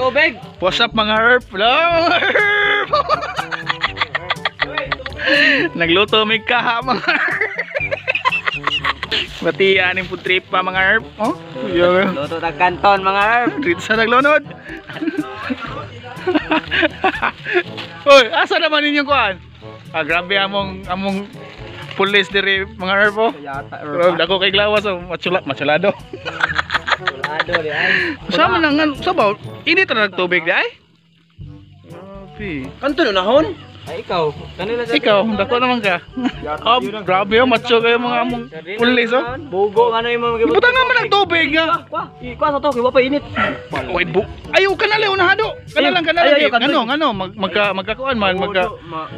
tubig. What's up mga herp? Herp! Nagluto may kaha mga herp. Batian yung food trip pa mga herp. Oh, Luto ng kanton mga herp. dito sa naglunod. Hoy, asa naman ninyong kuan? Grabe among pulis diri mga herp oh. Dako kay glawas oh, matsulado. Sulado di ay. Sama nang sabaw, init na nagtubig di ay. Grabe. Kanto na nahon? Ay ikaw, kanila sa Ikaw, dako naman ka. Grabe oh, macho kayo mga among pulis oh. Bugo ano yung mga Ibutan nga man ang tubig nga. Ikuha sa to, kaya pa init. Wait, ayaw ka na lang unahado. Kanalang. Ngano, magkakuan man,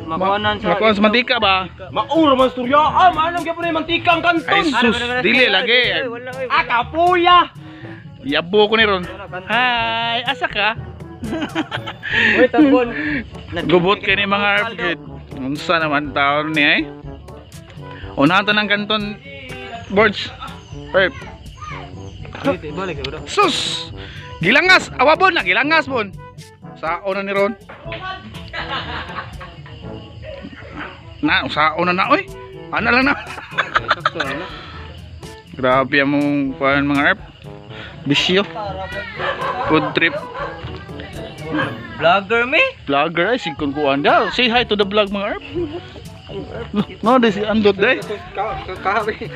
Makuanan sa magkakuan sa mantika ba? Mauro man storya. Maanong gyapon yung mantika ang kanton. Ay sus, dili lagi. Kapuya. Yabo ko ni ron. Hi, asa ka? Wait, tapon. Gubot ka ni mga arpgid. Unsa naman taon ni ay? Unahan to ng kanton boards. Perp. Balik bro. Sus! Gilangas! Awabon na, gilangas bon. Sao na ni ron? Sao na oy. Ano lang na. Grabe among kuan mga arp. Bisyo. Food trip. Vlogger me? Vlogger ay sigkon kuan daw. Say hi to the vlog mga arp. No, this is andot day. Kakabi.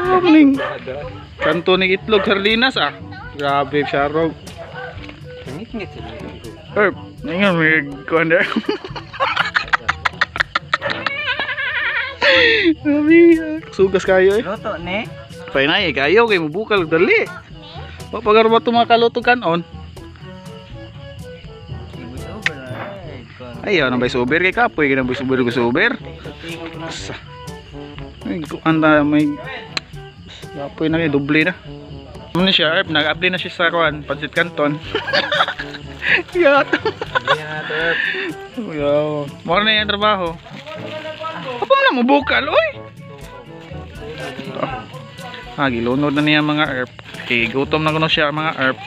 Morning. Kanto ni itlog sardinas ah. Grabe siya rog. Ngit-ngit sila. Herb, ngayon may kuan there. Grabe, sugas kayo eh. Luto ni. Painay kayo kay mubukal dali. Papagarba to mga kaluto kanon. Ayaw nang bay sober kay kapoy kay nang bay sober. Asa. Ay anda may kapoy na kay doble na. Ano siya, nag-update na siya sa kuan, Pansit Canton. Yato. Yo, mo na yung trabaho. Apa man mo bukal oy. Gilunod na niya mga herp. Okay, gutom na kuno siya mga herp.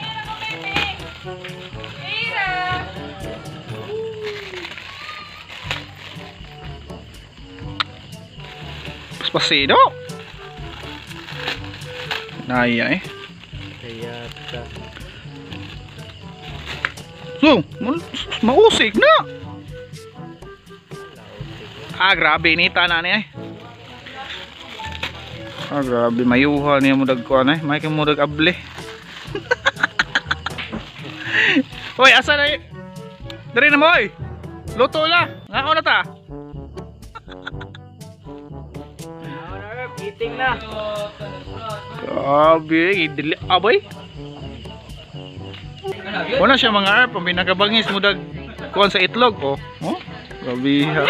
Pasido. Naya eh. So, mausik na. Grabe inita na niya eh. Grabe mayuha niya mo dagkuan eh. May mo dag able. Hoy, asa na eh? Dari na mo oy. Luto na. Ngao na ta. Eating na. Grabe, idili aboy. Wala siya mga arp, ang pinakabangis mo dag kuan sa itlog oh. Oh, grabe ha.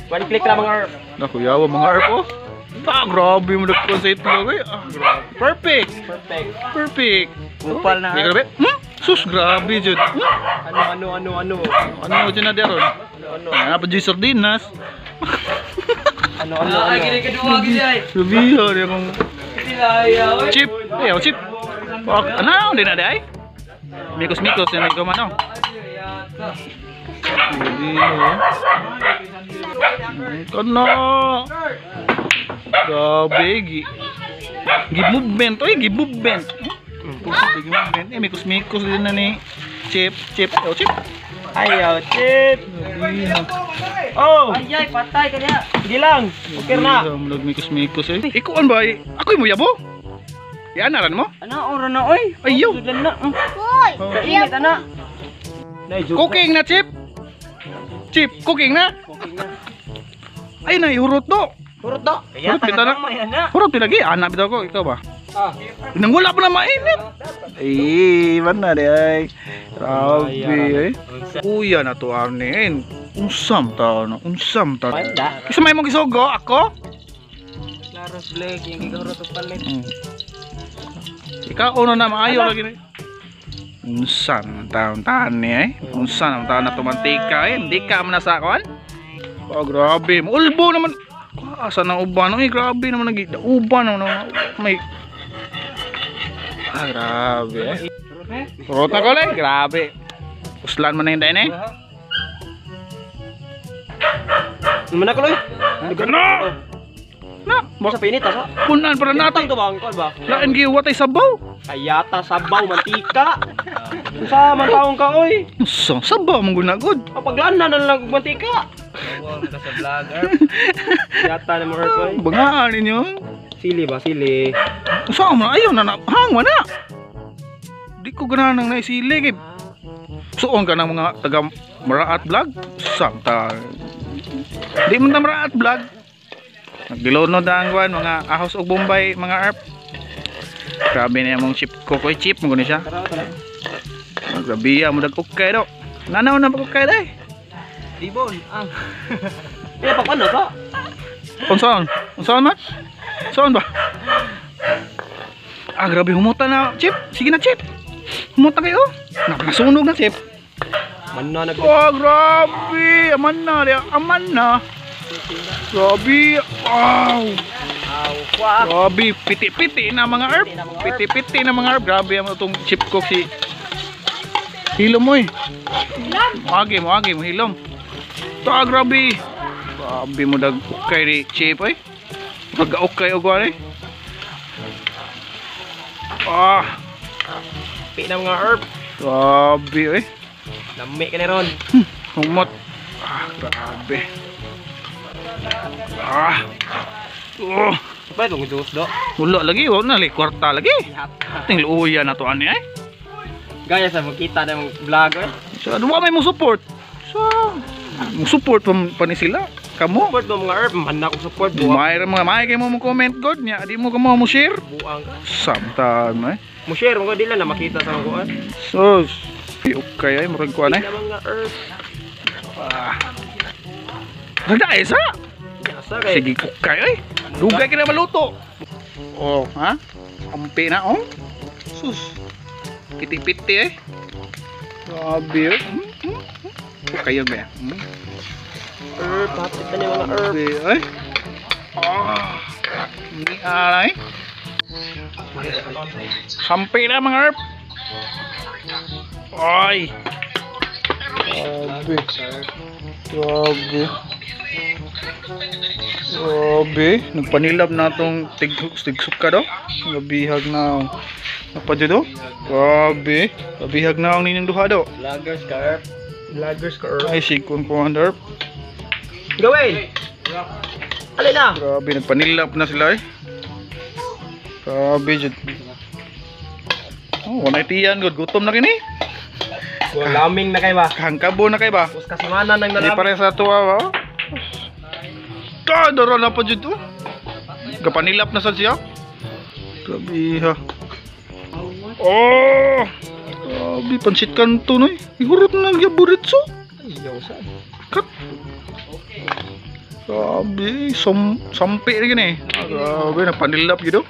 One click lang mga herb. Naku yawa mga arp oh. Grabe mo dag kuan sa itlog eh. Perfect. Upal na. Grabe. Sus grabe jud. Ano. Ano dyan na deron? Ano pa dyan sardinas? Ano. Ay, gini-kedua gini ay. Sabihan niya kung chip. Ayaw, chip. Ano, hindi na day? Mikos-mikos yan ikaw man, oh. Ito na. Grabe, gi-movement. Oy, gi-movement. Mikos-mikos din na ni chip. Oh, chip. Ayaw, chip. Oh! Ay, patay ka niya. Sige lang. Okay na. Mikos-mikos eh. Ikuan ba? Ako'y mo yabo? Yan, naran mo? Ano, oras na, oy. Ayaw. Sudan na. Init, ana. Cooking na, Chip. Chip, cooking na. Ay, na, hurot do. Hurot do? Hurot, bita na. Hurot, pinagi. Anak bitaw ko. Ikaw ba? Nang wala pa na mainit. Ay, man na di ay. Grabe eh. Kuya na to arnin. Unsam tao na. Kisa may mong isugo ako? Laros Blake, yung gigahurot o palit. Ikaw uno na maayo lagi ni. Unsan taon-taon niya eh. Unsan ang taon na tumantika eh. Hindi ka man nasakuan. Grabe. Ulbo naman. Asa ng uban. Grabe naman naging. Uban naman. May. Grabe eh. Turot na ko lang. Grabe. Uslan mo na yung dahin eh. Naman ako lang. Ano? Na, Sa pinit asa. punan para natin. Natang to ba ang ba? Lain giwat ay sabaw. Kayata sabaw mantika. Sa man taong ka oy. So, sabaw mong gunagod. Paglana na lang og mantika. Wow, ka sa vlogger. Yata na mo oy. Bangaan ninyo. Sili ba sili? Saan mo na? Ayaw na hangwa na. Di ko ganahan ng naisilig eh. Suon ka ng mga taga Maraat Vlog? Santa. Di mo na Maraat Vlog. Naglilunod na ang kuwan, mga ahos o Bombay, mga arp. Grabe na yung chip, kokoy chip, mga siya. Grabe yan, mo nag-ukay do. Nanaw na mag-ukay day. Dibon, ang. Pila pa ano ka? Saan? Saan man? Saan ba? Ah, grabe, humuta na, chip. Sige na, chip. Humuta kayo. Nasunog na, chip. Man na nag. Oh, grabe. Aman na, aman na. Grabe. Wow. Grabe. Piti-piti na mga herb. Piti-piti na mga herb. Grabe ang itong chip ko si hilom mo eh. Muagi mo hilom. Ta, grabe. Grabe mo dag-ukay ni chip eh. Mag-ukay o gwan eh. Ah. Piti na mga herb. Grabe eh. Lami ka na ron. Humot. Ah, grabe. Ah. Oh. Ba itong juice do? Wala lagi, wala na kwarta lagi. Ting luya na to ani ay. Gaya sa makita na yung vlogger. So, ano may mo support? So, mo support pa ni sila. Kamo. Support mo mga herb, man na ko support. Mayroon mga may kay mo comment god niya, di mo kamo mo share. Buang ka. Samtan ay. Mo share mo dila na makita sa mga kuan. So, okay ay murag kuan ay. Mga herb. Ah. Ganda isa. Asa kay. Sige kukay ay. Dugay ka na maluto. Oh, ha? Ampi na oh. Sus. Piti-piti eh. Grabe eh. Kukay ba yan? Herb, hapit na yung mga herb. Grabe eh. Ah. Hindi alay. Sampi na mga herb. Ay. Grabe. Grabe. Grabe. Nagpanilab na itong tigsuk ka daw. Nabihag na. Napadyo daw. Grabe. Nabihag na ang ninyong duha daw. Vloggers ka herb. Vloggers ka herb. Ay, sikon ko ang herb. Gawin! Alin na! Grabe. Nagpanilab na sila eh. Grabe dyan. Oh, wanay tiyan. Gutom na rin eh. Laming na kayo ba? Hangkabo na kayo ba? Tapos kasimanan ng Hindi nalam. pare sa tuwa ba? Dara na pa dito. Kapanilap na sa siya. Grabe ha. Oh! Grabe, pansit kanto na eh. Igurot na nagyaburitso. Ayaw saan. Kat. Grabe, sampi na gini eh. Grabe, napanilap gitu.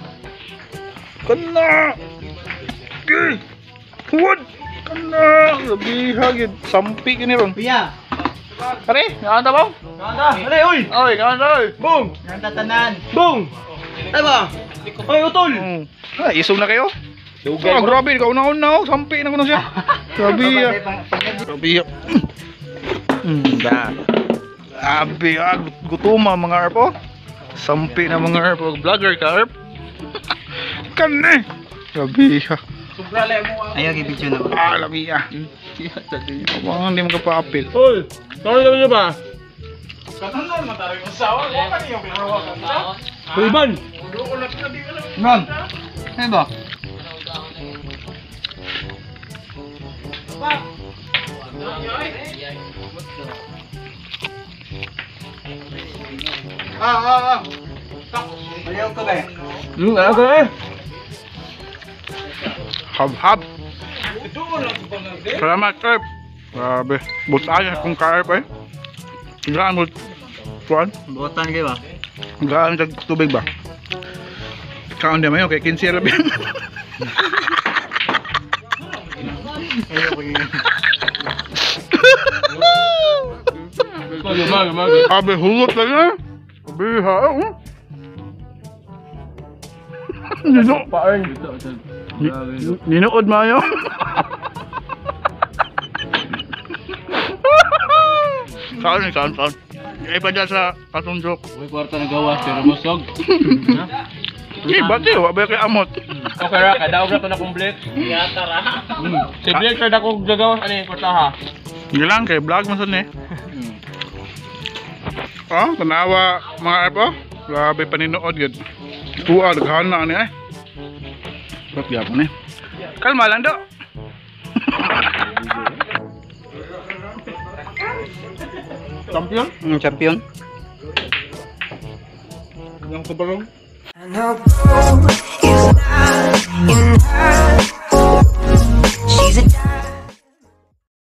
Kana! Gay! Huwad! Kana! Grabe ha, gid. Sampi gini ron. Piya! Pare, nakanta ba? Ganda! Alay, uy! Oy, nakanta oy. Boom! Ganda tanan! Boom! Ay ba? Oy, utol! Ah, isog na kayo? Dugay Ah, mo. grabe, kauna-una oh. Sampi na ko na siya. Grabe ah. Grabe ah. Grabe ah. Gutuma mga arp oh. Sampi na mga arp oh. Vlogger ka arp. Kane. Grabe ah. Ayaw, i-video na ba? Ah, labi ah. Abang hindi mo kapapil. Uy! Sorry kami na ba? Katanan mataray mo sawa. Wala niyo pinaruha ka. Uy, Ban! Nan. Ano ba? Ayaw ka ba? Ayaw ka eh! Hab-hab. Salamat, Erp. Grabe. Butaan akong ka-Erp eh. Gaan mo. Kuan? Buotan kayo ba? Gaan sa tubig ba? Kaon din mayo kay 15 rabi. Abe hulot na yan. Abe ha. Nino. Ninood mayo. Saan? Ay pa dyan sa kasunjok. May kwarta na gawas pero busog. Eh, bati, wabay kay amot. Okay ra, kadaog na to na complete. Yata ra. Si Blake kada ko gagawas ani kwarta ha. Hindi lang, kay vlog mo saan eh. Oh, tanawa mga epo. Grabe paninood yun. Tuwa, naghahan na ano eh. Ba't gapon eh. Kalma lang do. Champion? Champion. Yang keberong. I know gold is not enough.